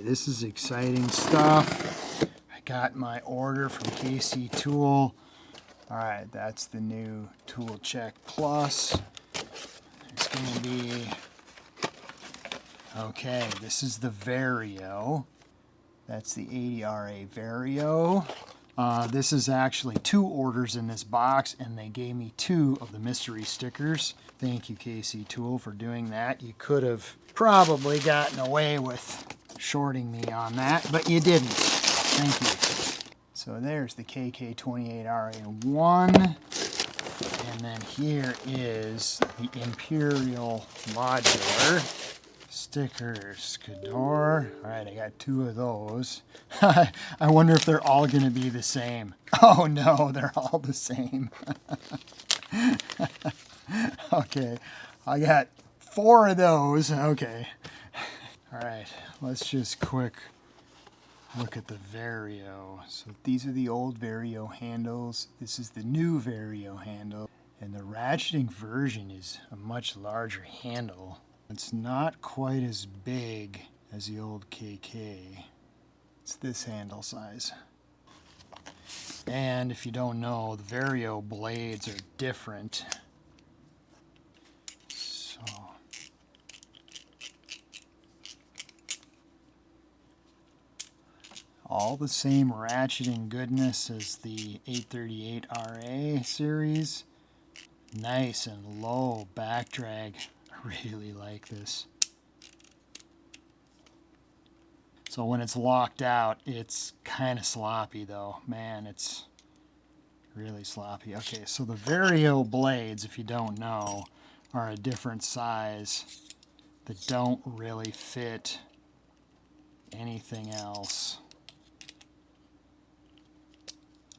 this is exciting stuff. I got my order from KCTOOL. All right, that's the new Tool Check Plus. It's going to be, okay, this is the Vario. That's the 80RA Vario. This is actually 2 orders in this box, and they gave me 2 of the mystery stickers. Thank you, KCTOOL, for doing that. You could have probably gotten away with shorting me on that, but you didn't. Thank you. So there's the KK28RA1. And then here is the Imperial Modular stickers. Kador. All right, I got 2 of those. I wonder if they're all going to be the same. Oh no, they're all the same. Okay, I got 4 of those. Okay. All right, let's just quick look at the Vario. So these are the old Vario handles. This is the new Vario handle. And the ratcheting version is a much larger handle. It's not quite as big as the old KK. It's this handle size. And if you don't know, the Vario blades are different. So all the same ratcheting goodness as the 838RA series. Nice and low back drag. I really like this. So when it's locked out, it's kind of sloppy though. Man, it's really sloppy. Okay, so the Vario blades, if you don't know, are a different size that don't really fit anything else.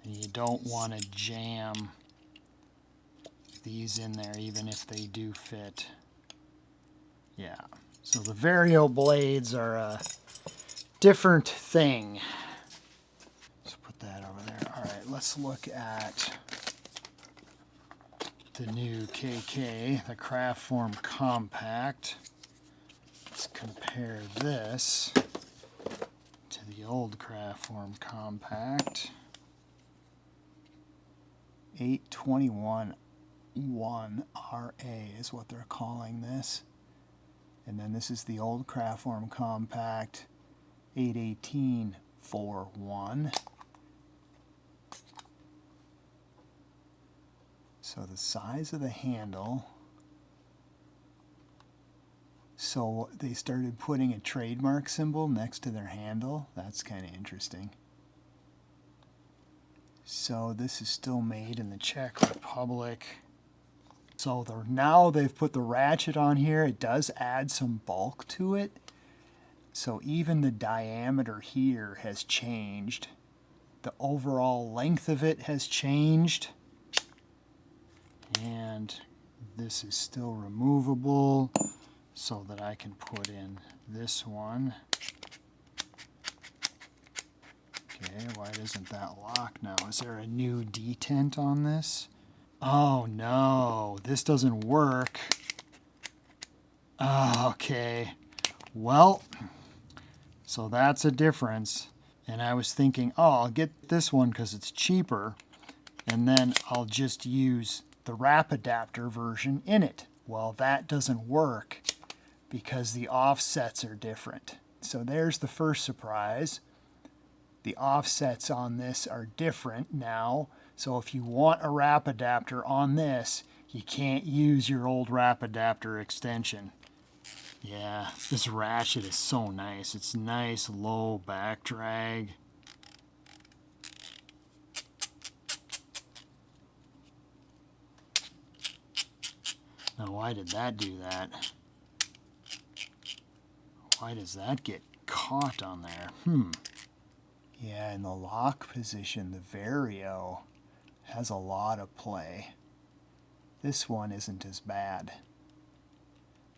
And you don't want to jam these in there even if they do fit. Yeah, so the Vario blades are a different thing. Let's put that over there. All right, let's look at the new KK, the Craft Form Compact. Let's compare this to the old Craft Form Compact. 821-1RA is what they're calling this. And then this is the old Craft Form Compact 818-41. So the size of the handle. So they started putting a trademark symbol next to their handle. That's kind of interesting. So this is still made in the Czech Republic. So now they've put the ratchet on here. It does add some bulk to it. So even the diameter here has changed. The overall length of it has changed. And this is still removable so that I can put in this one. Okay, why isn't that locked now? Is there a new detent on this? Oh no, this doesn't work. Oh, okay. Well, so that's a difference. And I was thinking, oh, I'll get this one because it's cheaper. And then I'll just use the wrap adapter version in it. Well, that doesn't work because the offsets are different. So there's the first surprise. The offsets on this are different now. So if you want a wrap adapter on this, you can't use your old wrap adapter extension. Yeah, this ratchet is so nice. It's nice, low back drag. Now, why did that do that? Why does that get caught on there? Yeah, in the lock position, the Vario has a lot of play. This one isn't as bad.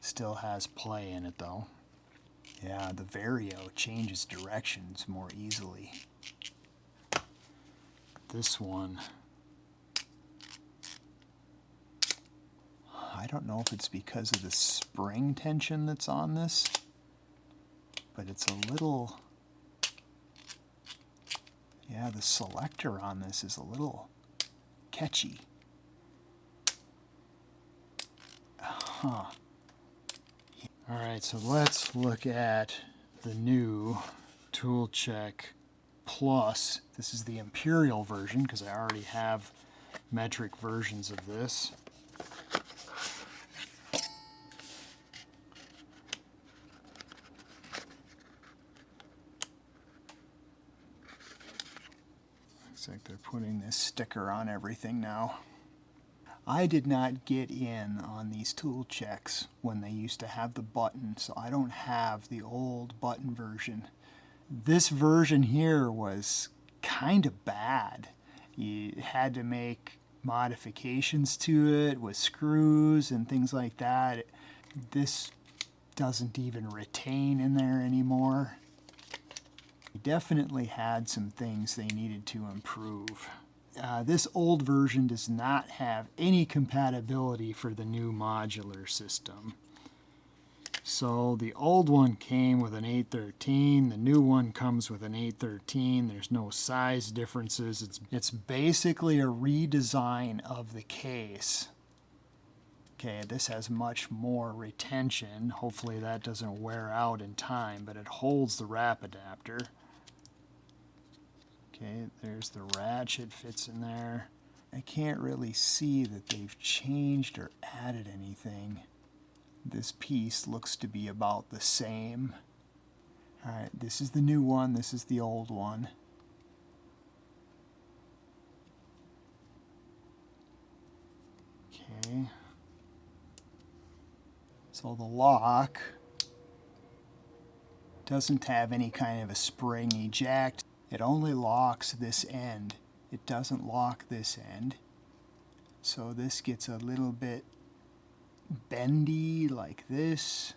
Still has play in it though. Yeah, the Vario changes directions more easily. This one, I don't know if it's because of the spring tension that's on this, but it's a little, yeah, the selector on this is a little catchy. Huh. Alright, so let's look at the new Tool Check Plus. This is the Imperial version because I already have metric versions of this. Looks like they're putting this sticker on everything now. I did not get in on these tool checks when they used to have the button, so I don't have the old button version. This version here was kind of bad. You had to make modifications to it with screws and things like that. This doesn't even retain in there anymore. They definitely had some things they needed to improve. This old version does not have any compatibility for the new modular system. So the old one came with an 813, the new one comes with an 813. There's no size differences. It's basically a redesign of the case. Okay, this has much more retention. Hopefully that doesn't wear out in time, but it holds the wrap adapter. Okay, there's the ratchet, fits in there. I can't really see that they've changed or added anything. This piece looks to be about the same. Alright, this is the new one, this is the old one. Okay. So the lock doesn't have any kind of a spring eject. It only locks this end. It doesn't lock this end. So this gets a little bit bendy like this.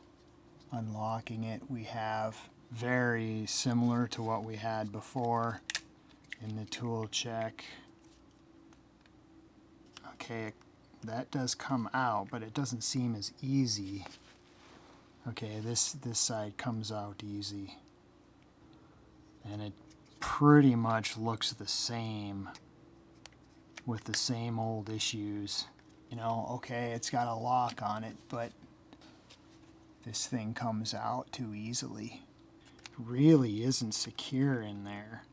Unlocking it, we have very similar to what we had before in the tool check. Okay, that does come out, but it doesn't seem as easy. Okay, this side comes out easy. And it pretty much looks the same with the same old issues. You know, okay, it's got a lock on it, but this thing comes out too easily. It really isn't secure in there.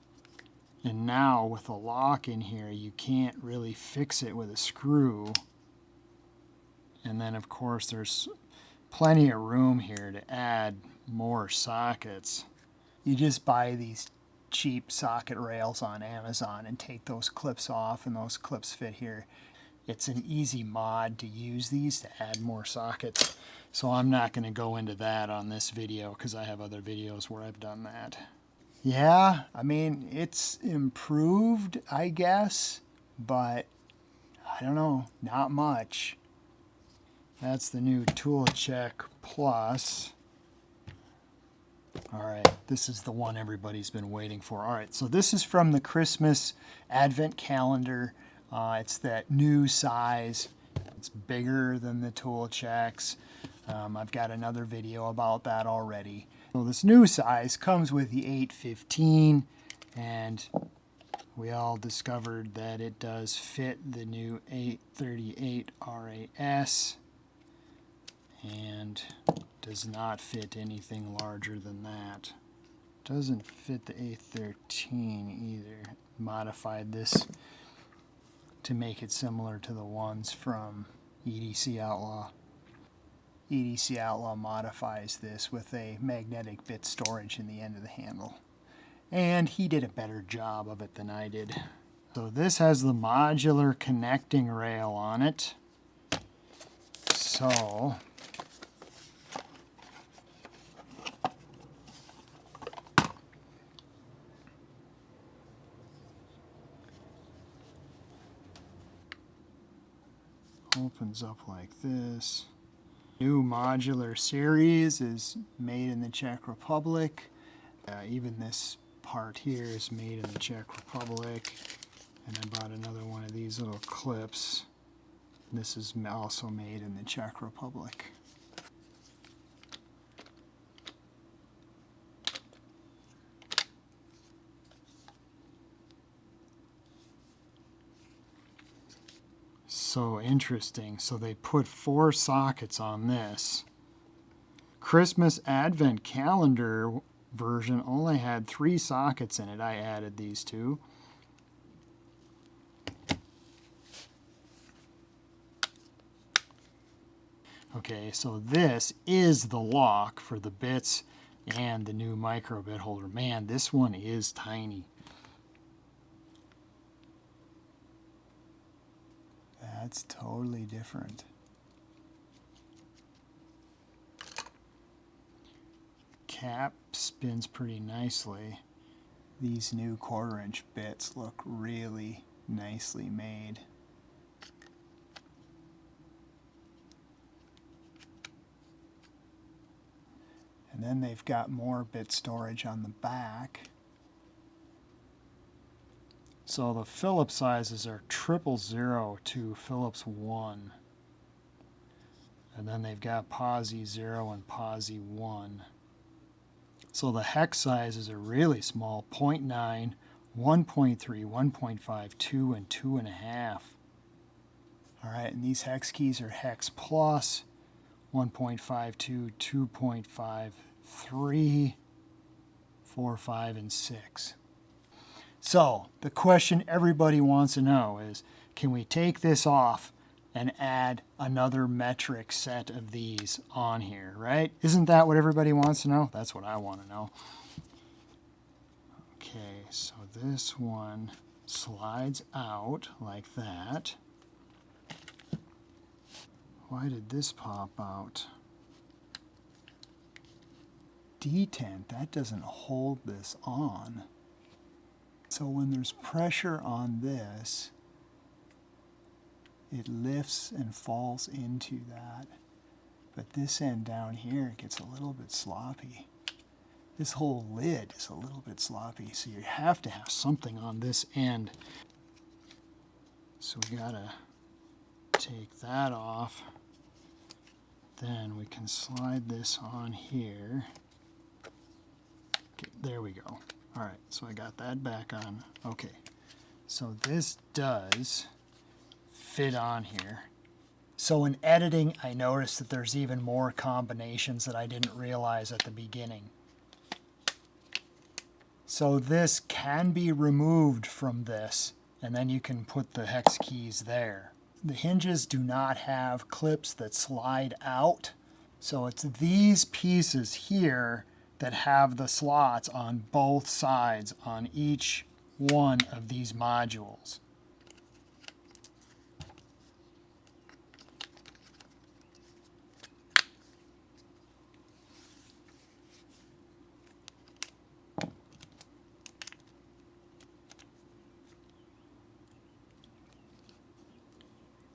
And now with a lock in here, you can't really fix it with a screw. And then of course there's plenty of room here to add more sockets. You just buy these cheap socket rails on Amazon and take those clips off, and those clips fit here. It's an easy mod to use these to add more sockets. So I'm not going to go into that on this video because I have other videos where I've done that. Yeah, I mean, it's improved, I guess, but I don't know, not much. That's the new Tool Check Plus. Alright, this is the one everybody's been waiting for. Alright, so this is from the Christmas Advent Calendar. It's that new size. It's bigger than the tool checks. I've got another video about that already. So this new size comes with the 815, and we all discovered that it does fit the new 838 RAS and does not fit anything larger than that. Doesn't fit the 813 either. Modified this to make it similar to the ones from EDC Outlaw. EDC Outlaw modifies this with a magnetic bit storage in the end of the handle. And he did a better job of it than I did. So this has the modular connecting rail on it. So opens up like this. New modular series is made in the Czech Republic. Even this part here is made in the Czech Republic. And I bought another one of these little clips. This is also made in the Czech Republic. so interesting. So they put 4 sockets on this. Christmas Advent Calendar version only had 3 sockets in it. I added these 2. Okay, so this is the lock for the bits and the new micro bit holder. Man, this one is tiny. That's totally different. Cap spins pretty nicely. These new 1/4-inch bits look really nicely made. And then they've got more bit storage on the back. So the Phillips sizes are 000 to Phillips 1. And then they've got Posi 0 and Posi 1. So the hex sizes are really small, 0.9, 1.3, 1.5, 2, and 2.5. All right, and these hex keys are hex plus, 1.52, 2.5, 3, 4, 5, and 6. So the question everybody wants to know is, can we take this off and add another metric set of these on here, right? Isn't that what everybody wants to know? That's what I want to know. Okay, so this one slides out like that. Why did this pop out? Detent, that doesn't hold this on. So when there's pressure on this, it lifts and falls into that. But this end down here gets a little bit sloppy. This whole lid is a little bit sloppy, so you have to have something on this end. So we gotta take that off. Then we can slide this on here. Okay, there we go. All right, so I got that back on. Okay, so this does fit on here. So in editing, I noticed that there's even more combinations that I didn't realize at the beginning. So this can be removed from this, and then you can put the hex keys there. The hinges do not have clips that slide out, so it's these pieces here that have the slots on both sides on each one of these modules.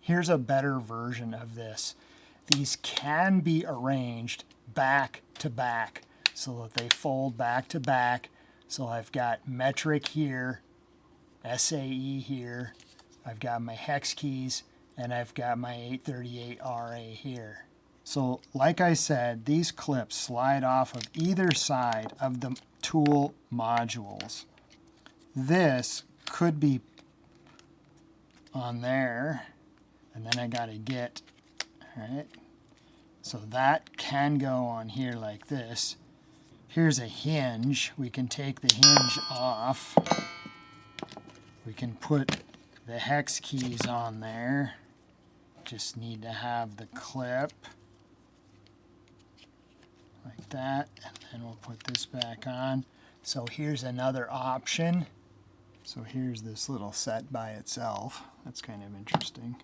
Here's a better version of this. These can be arranged back to back so that they fold back to back. So I've got metric here, SAE here, I've got my hex keys, and I've got my 838 RA here. So like I said, these clips slide off of either side of the tool modules. This could be on there, and then I got to get, all right, so that can go on here like this. Here's a hinge. We can take the hinge off. We can put the hex keys on there. Just need to have the clip like that, and then we'll put this back on. So here's another option. So here's this little set by itself. That's kind of interesting.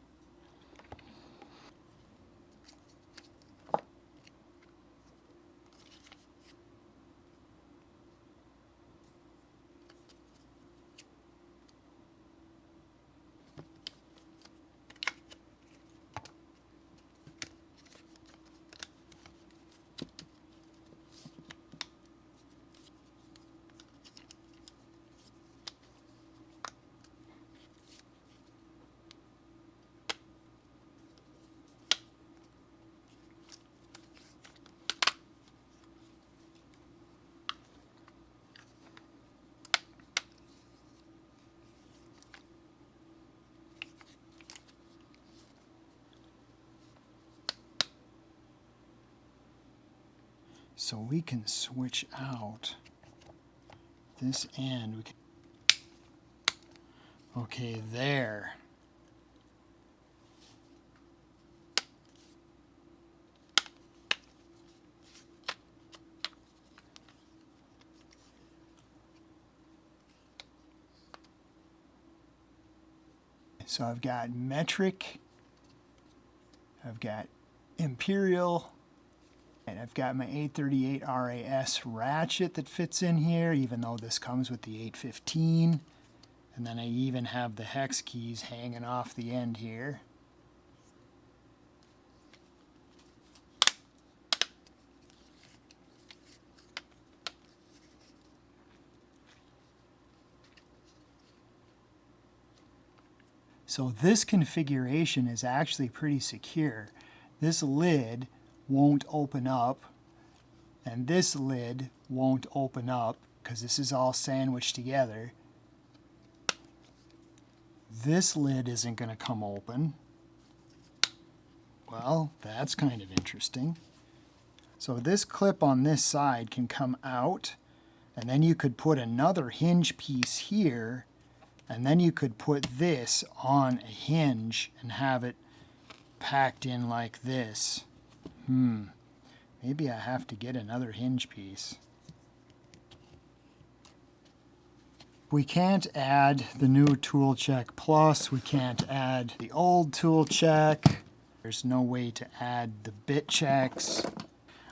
so we can switch out this end. We can, okay, there. So I've got metric, I've got imperial, and I've got my 838 RAS ratchet that fits in here, even though this comes with the 815. And then I even have the hex keys hanging off the end here. So this configuration is actually pretty secure. This lid won't open up, and this lid won't open up because this is all sandwiched together. This lid isn't going to come open. Well, that's kind of interesting. So this clip on this side can come out, and then you could put another hinge piece here, and then you could put this on a hinge and have it packed in like this. Maybe I have to get another hinge piece. We can't add the new Tool Check Plus. We can't add the old Tool Check. There's no way to add the bit checks.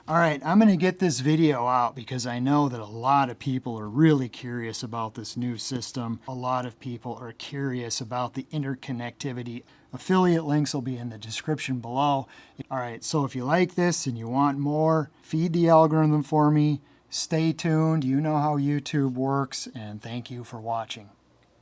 All right, I'm going to get this video out because I know that a lot of people are really curious about this new system. A lot of people are curious about the interconnectivity. Affiliate links will be in the description below. All right, so if you like this and you want more, feed the algorithm for me. Stay tuned. You know how YouTube works, and thank you for watching.